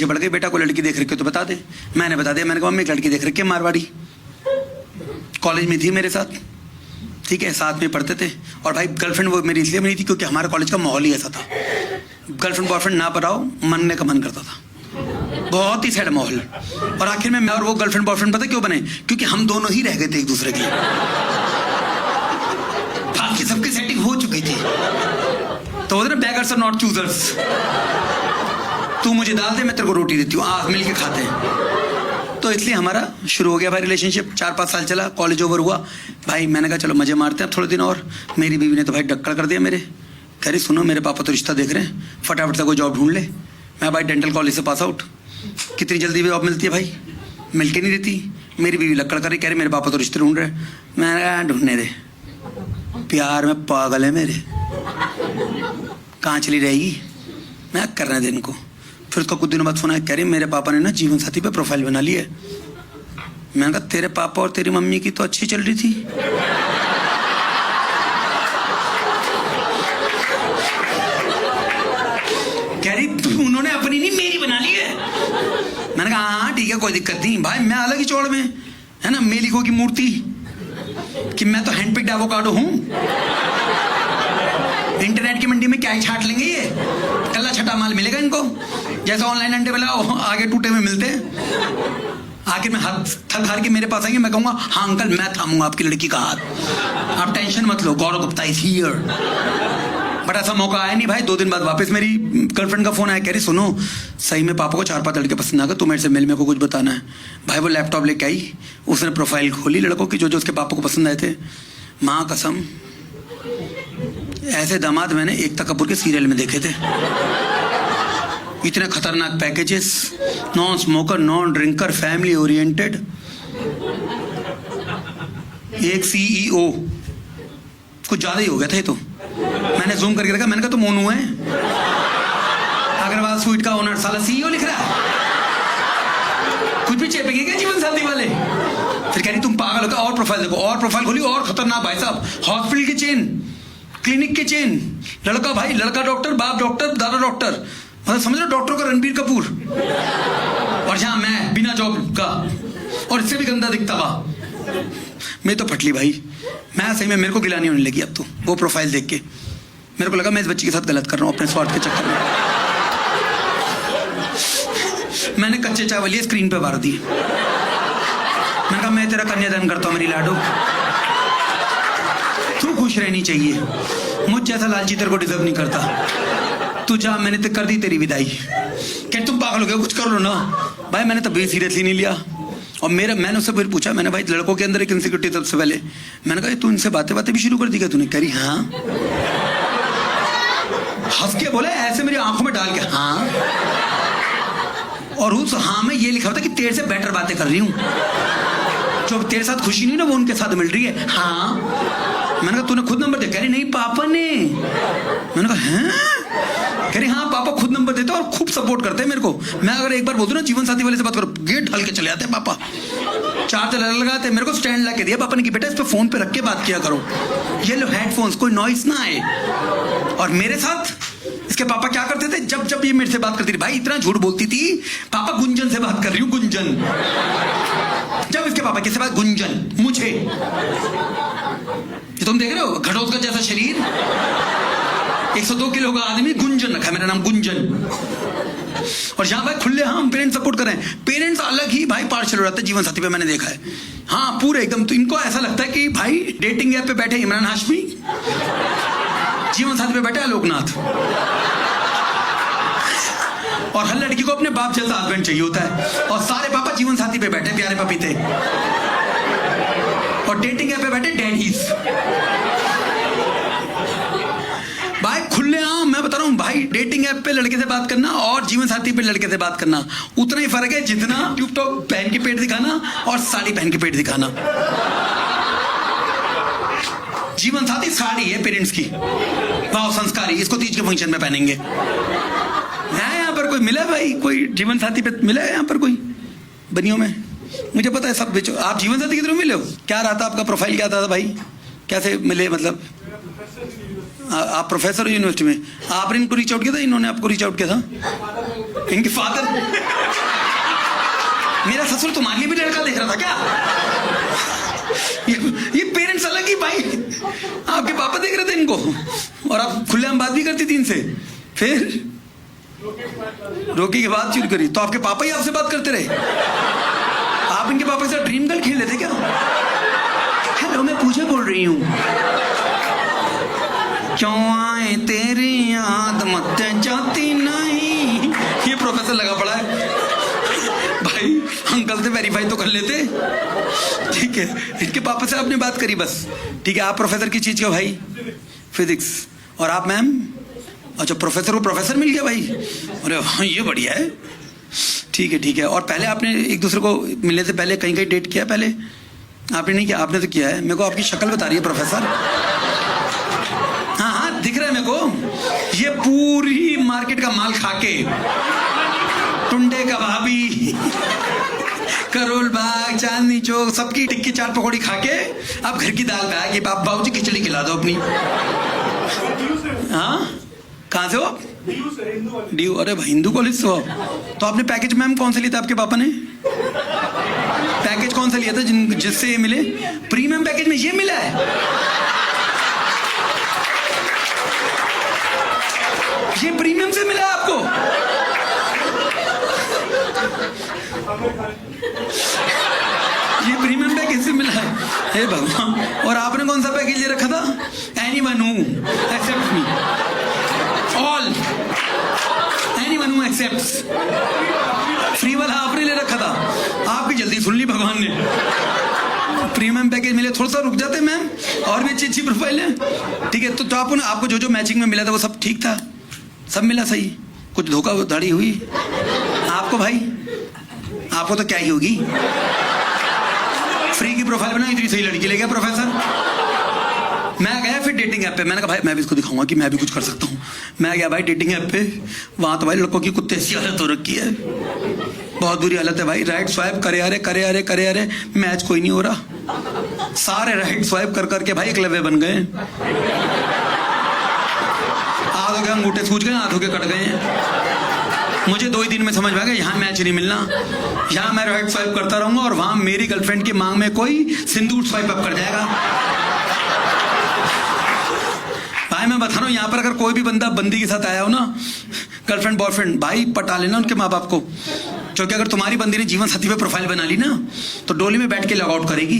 जो बढ़ गई बेटा को लड़की देख रखी हो तो बता दे। मैंने बता दिया, मैंने कहा मम्मी एक लड़की देख रखी है मारवाड़ी, कॉलेज में थी मेरे साथ, ठीक है, साथ में पढ़ते थे। और भाई गर्लफ्रेंड वो मेरी इसलिए बनी थी क्योंकि हमारे कॉलेज का माहौल ही ऐसा था, गर्लफ्रेंड बॉयफ्रेंड ना बनाओ, मनने का मन करता था, बहुत ही सैड माहौल। और आखिर में मैं और वो गर्लफ्रेंड बॉयफ्रेंड पता क्यों बने? क्योंकि हम दोनों ही रह गए थे एक दूसरे के लिए, बाकी सबकी सेटिंग हो चुकी थी। तो बोलते ना बेगर्स आर नॉट चूजर्स, तू मुझे दाल दे मैं तेरे को रोटी देती हूँ, आज मिल के खाते हैं। तो इसलिए हमारा शुरू हो गया भाई रिलेशनशिप। 4-5 साल चला, कॉलेज ओवर हुआ भाई, मैंने कहा चलो मजे मारते हैं थोड़े दिन और। मेरी बीवी ने तो भाई डक्कड़ कर दिया मेरे, कह रही सुनो मेरे पापा तो रिश्ता देख रहे हैं, फटाफट से कोई जॉब ढूंढ ले। मैं भाई डेंटल कॉलेज से पास आउट, कितनी जल्दी जॉब मिलती है भाई, मिल के नहीं देती। मेरी बीवी लक्कड़ कर रही, कह रही मेरे पापा तो रिश्ते ढूंढ रहे हैं। मैं ढूंढने दे, प्यार में पागल है मेरे, कहाँ चली रहेगी, मैं करने दे इनको। फिर उसका कुछ दिनों बाद फोन आया, कह रही मेरे पापा ने ना जीवन साथी पे प्रोफाइल बना ली है। मैंने कहा तेरे पापा और तेरी मम्मी की तो अच्छी चल रही थी। कह रही उन्होंने अपनी नहीं मेरी बना ली है। मैंने कहा हाँ ठीक है कोई दिक्कत नहीं भाई, मैं अलग ही चौड़ में है ना, मेलिको की मूर्ति कि मैं तो हैंडपिक्ड एवोकाडो हूं। इंटरनेट की मंडी में क्या ही छाट लेंगे ये, कल्ला छटा माल मिलेगा इनको, जैसे ऑनलाइन अंडे बनाओ आगे टूटे में मिलते हैं। आखिर में थक हार के मेरे पास आएंगे, मैं कहूंगा हाँ अंकल मैं थामूंगा आपकी लड़की का हाथ, आप टेंशन मत लो, गौरव गुप्ता इज हियर। बट ऐसा मौका आया नहीं भाई। 2 दिन बाद वापस मेरी गर्लफ्रेंड का फोन आया, कह रही सुनो सही में पापा को 4-5 लड़के पसंद आ गए, तो मेरे से मिल, मेरे को कुछ बताना है। भाई वो लैपटॉप लेके आई, उसने प्रोफाइल खोली लड़कों की जो जो उसके पापा को पसंद आए थे। माँ कसम ऐसे दामाद मैंने एकता कपूर के सीरियल में देखे थे। इतने खतरनाक packages, non smoker, non drinker, family oriented, एक सीईओ, कुछ ज्यादा ही हो गया था ये तो। मैंने जूम करके रखा, मैंने कहा तो मोनू है, अग्रवाल स्वीट का ओनर साला सीईओ लिख रहा है, कुछ भी चेपेंगे क्या जीवन साथी वाले। फिर कह रही तुम पागल हो गया, और प्रोफाइल देखो, और प्रोफाइल खोली, और खतरनाक भाई साहब, हॉस्पिटल की चेन, क्लिनिक की चेन, लड़का भाई लड़का डॉक्टर, बाप डॉक्टर, दादा डॉक्टर, मतलब समझ लो डॉक्टर का रणबीर कपूर, और जहां मैं बिना जॉब का और इससे भी गंदा दिखता हुआ। मैं तो फटली भाई, मैं सही में मेरे को गिलानी होने लगी अब तो वो प्रोफाइल देख के। मेरे को लगा मैं इस बच्ची के साथ गलत कर रहा हूँ अपने स्वार्थ के चक्कर में। मैंने कच्चे चावल स्क्रीन पे मार दिए। मैंने कहा मैं तेरा कन्यादान करता हूँ मेरी लाडो, तू खुश रहनी चाहिए, मुझ जैसा लालची तेरे को डिजर्व नहीं करता, तू जा, मैंने तो कर दी तेरी विदाई। क्या तुम पागल हो गए, कुछ कर लो ना भाई। मैंने तब भी सीरियसली नहीं लिया, और मैंने उससे फिर पूछा, मैंने भाई लड़कों के अंदर एक इनसिक्योरिटी सबसे पहले, मैंने कहा तू इनसे बातें भी शुरू कर दी क्या तूने? कह रही हाँ, हंस के बोले ऐसे मेरी आंखों में डाल के हाँ, और उस हाँ में ये लिखा था कि तेरे से बेटर बातें कर रही हूँ, जो तेरे साथ खुशी नहीं ना वो उनके साथ मिल रही है। हाँ, मैंने कहा तूने खुद नंबर दिया? कह रही नहीं पापा ने। मैंने कहा हैं? कह रही हाँ पापा खुद नंबर देते और खूब सपोर्ट करते हैं मेरे को। मैं अगर एक बार बोल दूं ना जीवन साथी वाले से बात करो, गेट हल के चले आते हैं पापा, चार्जर लगाते, मेरे को स्टैंड ला के दिया पापा ने कि बेटा इस पे फोन पे रख के बात किया करो, ये लो हेडफोन्स, कोई नॉइस ना आए। और मेरे साथ इसके पापा क्या करते थे, जब जब ये मेरे से बात करती थी भाई इतना झूठ बोलती थी, पापा गुंजन से बात कर रही हूँ, गुंजन। जब इसके पापा किससे बात, गुंजन, मुझे। तुम देख रहे हो घटोत्कच जैसा शरीर, 102 किलो का आदमी, गुंजन रखा है मेरा नाम, गुंजन। और जहां भाई खुले हम पेरेंट्स सपोर्ट कर रहे हैं, पेरेंट्स अलग ही भाई पार्शल हो जाते हैं जीवन साथी पे, मैंने देखा है। हाँ पूरे एकदम, तो इनको ऐसा लगता है कि भाई डेटिंग ऐप पे बैठे इमरान हाशमी, जीवन साथी पे बैठे आलोकनाथ, और हर लड़की को अपने बाप जैसा हस्बैंड चाहिए होता है, और सारे पापा जीवन साथी पे बैठे प्यारे पपीते, और डेटिंग ऐप पे बैठे डैडीज। भाई खुले आम मैं बता रहा हूं भाई, डेटिंग ऐप पे लड़के से बात करना और जीवन साथी पे लड़के से बात करना उतना ही फर्क है जितना ट्यूब टॉप पहन के पेट दिखाना और साड़ी पहन के पेट दिखाना। जीवन साथी साड़ी है पेरेंट्स की, वाह संस्कारी, इसको तीज के फंक्शन में पहनेंगे। है यहाँ पर कोई मिला भाई, कोई जीवन साथी पे मिला है यहाँ पर कोई बनियों में? मुझे पता है सब बेचो। आप जीवन साथी किधर मिले हो? क्या रहा था आपका प्रोफाइल, क्या था भाई, कैसे मिले? मतलब आप प्रोफेसर हो यूनिवर्सिटी में, आपने इनको रीच आउट किया था, इन्होंने आपको रीच आउट किया था? इनके फादर, मेरा ससुर तुम्हारे लिए भी लड़का देख रहा था क्या? ये पेरेंट्स अलग ही भाई, आपके पापा देख रहे थे इनको और आप खुलेआम बात भी करती थी इनसे, फिर रोकी के बाद चुप करी तो आपके पापा ही आपसे बात करते रहे? आप इनके पापा के साथ ड्रीम गर्ल खेल लेते क्या? हेलो, मैं पूजा बोल रही हूँ। क्यों आए तेरी याद मत जाती नहीं, ये प्रोफेसर लगा पड़ा है भाई। अंकल से वेरीफाई तो कर लेते, ठीक है। इनके पापा से आपने बात करी बस, ठीक है। आप प्रोफेसर की चीज क्यों भाई? फिजिक्स। और आप मैम? अच्छा, प्रोफेसर को प्रोफेसर मिल गया भाई, अरे हाँ ये बढ़िया है, ठीक है ठीक है। और पहले आपने एक दूसरे को मिलने से पहले कहीं कहीं डेट किया? पहले आपने नहीं किया? आपने तो किया है, मेरे को आपकी शक्ल बता रही है प्रोफेसर। हाँ हाँ दिख रहा है मेरे को, ये पूरी मार्केट का माल खा के, टुंडे कबाबी, करोल बाग, चांदनी चौक, सबकी टिक्की चाट पकौड़ी खा के अब घर की दाल पे आ गई, बाबूजी खिचड़ी खिला दो अपनी। हाँ कहाँ से हो आप? डी। अरे भाई हिंदू कॉलेज से हो आप? तो आपने पैकेज मैम कौन सा लिया था आपके पापा ने? पैकेज कौन सा लिया था जिससे ये मिले? प्रीमियम पैकेज में ये मिला है? ये प्रीमियम से मिला आपको? ये प्रीमियम पैकेज से मिला है, हे भगवान। और आपने कौन सा पैकेज ले रखा था? एनीवन हू एक्सेप्ट मी, ऑल, एनीवन हू एक्सेप्ट्स, फ्री वाला आपने ले रखा था। आपकी जल्दी सुन ली भगवान ने, प्रीमियम पैकेज मिले। थोड़ा सा रुक जाते मैम, और भी अच्छी अच्छी प्रोफाइल है, ठीक है। तो आपको जो जो मैचिंग में मिला था वो सब ठीक था, सब मिला सही, कुछ धोखाधड़ी हुई आपको भाई? आपको तो क्या ही होगी, फ्री की प्रोफाइल बना, इतनी सही लड़की ले गया प्रोफेसर। मैं गया फिर डेटिंग ऐप पे, मैंने कहा भाई मैं भी इसको दिखाऊंगा कि मैं भी कुछ कर सकता हूँ। मैं गया भाई डेटिंग ऐप पे, वहां तो भाई लड़कों की कुत्ते सी हालत हो रखी है, बहुत बुरी हालत है भाई। राइट स्वाइप करे आ रहे, मैच कोई नहीं हो रहा। सारे राइट स्वाइप कर करके भाई एकलव्य बन गए, आधों के अंगूठे सूज गए, आधों के कट गए हैं। मुझे 2 ही दिन में समझ में आ गया यहाँ मैच नहीं मिलना, यहाँ मैं राइट स्वाइप करता रहूंगा और वहां मेरी गर्लफ्रेंड की मांग में कोई सिंदूर स्वाइप अप कर जाएगा। भाई मैं बता रहा हूँ, यहाँ पर अगर कोई भी बंदा बंदी के साथ आया हो ना, गर्लफ्रेंड बॉयफ्रेंड, भाई पटा लेना उनके माँ बाप को, क्योंकि अगर तुम्हारी बंदी ने जीवन साथी पे प्रोफाइल बना ली ना तो डोली में बैठ के लॉग आउट करेगी।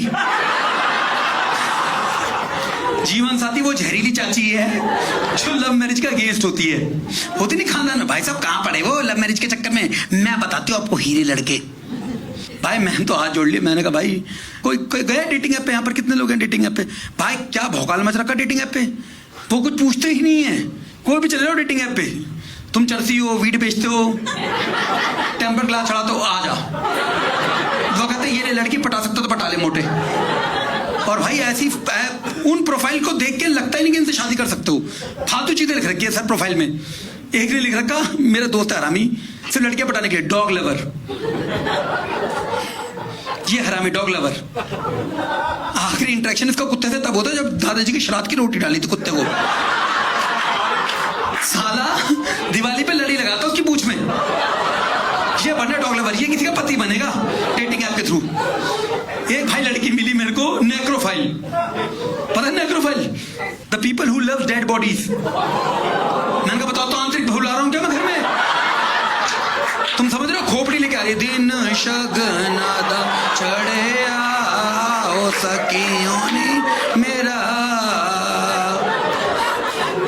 जीवन साथी वो जहरीली चाची है जो लव मैरिज का अगेंस्ट होती है, होती नहीं खानदान में। भाई साहब कहाँ पड़े वो लव मैरिज के चक्कर में, मैं बताती हूँ आपको हीरे लड़के। भाई मैंने तो हाथ जोड़ लिया, मैंने कहा भाई कोई गया डेटिंग ऐप पे? यहाँ पर कितने लोग हैं डेटिंग ऐप पे? भाई क्या भौकाल मच रखा डेटिंग ऐप पे, वो कुछ पूछते ही नहीं है। कोई भी चले जाओ डेटिंग ऐप पे, तुम चरसी हो, वीड बेचते हो, टेम्पर ग्लास चढ़ाते हो, आ जा। वो कहते ये लड़की पटा सकते हो तो पटा ले मोटे। और भाई ऐसी उन प्रोफाइल को देख के लगता ही नहीं कि इनसे शादी कर सकते हो। फालतू चीजें लिख रखी है सर प्रोफाइल में। एक ने लिख रखा, मेरा दोस्त है हरामी, सिर्फ लड़कियां पटाने के लिए, डॉग लवर। ये हरामी डॉग लवर। आखिरी इंटरेक्शन इसका कुत्ते से तब होता है जब दादाजी की श्राद्ध की रोटी डाली थी कुत्ते को। साला दिवाली पे लड़ी लगाता उसकी पूंछ में। ये बनना डॉग लवर, ये किसी का पति बनेगा डेटिंग ऐप के थ्रू। एक भाई लड़की मिली मेरे को, नेक्रोफाइल। पता है necrophile? The people who love dead bodies. मैंने कहा बताओ तांत्रिक बहू ला रहा हूं क्या मैं घर में? तुम समझ रहे हो? खोपड़ी लेके आ रही है, दिन शगनादा चढ़े आओ सखियों ने मेरा।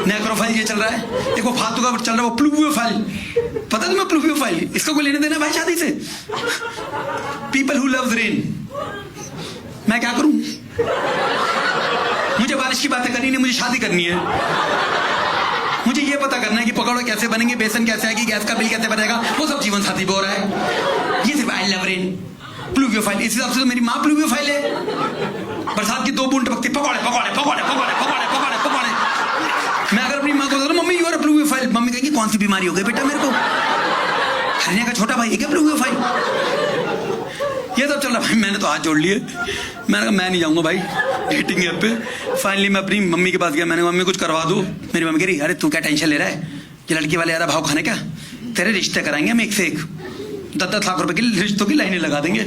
नेक्रोफाइल ये चल रहा है। एक वो फालतू का चल रहा है वो प्लूवियोफाइल। पता तुम्हें प्लूवियोफाइल? इसका कोई लेने देना भाई शादी से? People who love rain. मैं क्या करूं? मुझे बारिश की बातें करनी नहीं, मुझे शादी करनी है। मुझे ये पता करना है कि पकौड़े कैसे बनेंगे, बेसन कैसे आएगी, गैस का बिल कैसे बनेगा, वो सब जीवन साथी पे हो रहा है। ये सिर्फ आई लव रेन, प्लूवियोफाइल। इस हिसाब से तो मेरी माँ प्लूवियोफाइल है। बरसात की 2 बूंद टपकती, पकौड़े पकौड़े पकौड़े पकौड़े पकौड़े पकौड़े पकौड़े। मैं अगर अपनी माँ को बोलूं mummy you are pluviophile, mummy कहेंगी कौन सी बीमारी हो गई बेटा मेरे को? हरियाणा का छोटा भाई है क्या प्लूवियोफाइल? ये सब चल रहा भाई। मैंने तो हाथ जोड़ लिए, मैंने कहा मैं नहीं जाऊंगा भाई डेटिंग ऐप पे। फाइनली मैं अपनी मम्मी के पास गया, मैंने मम्मी कुछ करवा दो। मेरी मम्मी कह रही अरे तू क्या टेंशन ले रहा है, ये लड़की वाले आ रहा भाव खाने का, तेरे रिश्ते कराएंगे हम एक से एक, 10-10 लाख रुपए की रिश्तों की लाइनें लगा देंगे।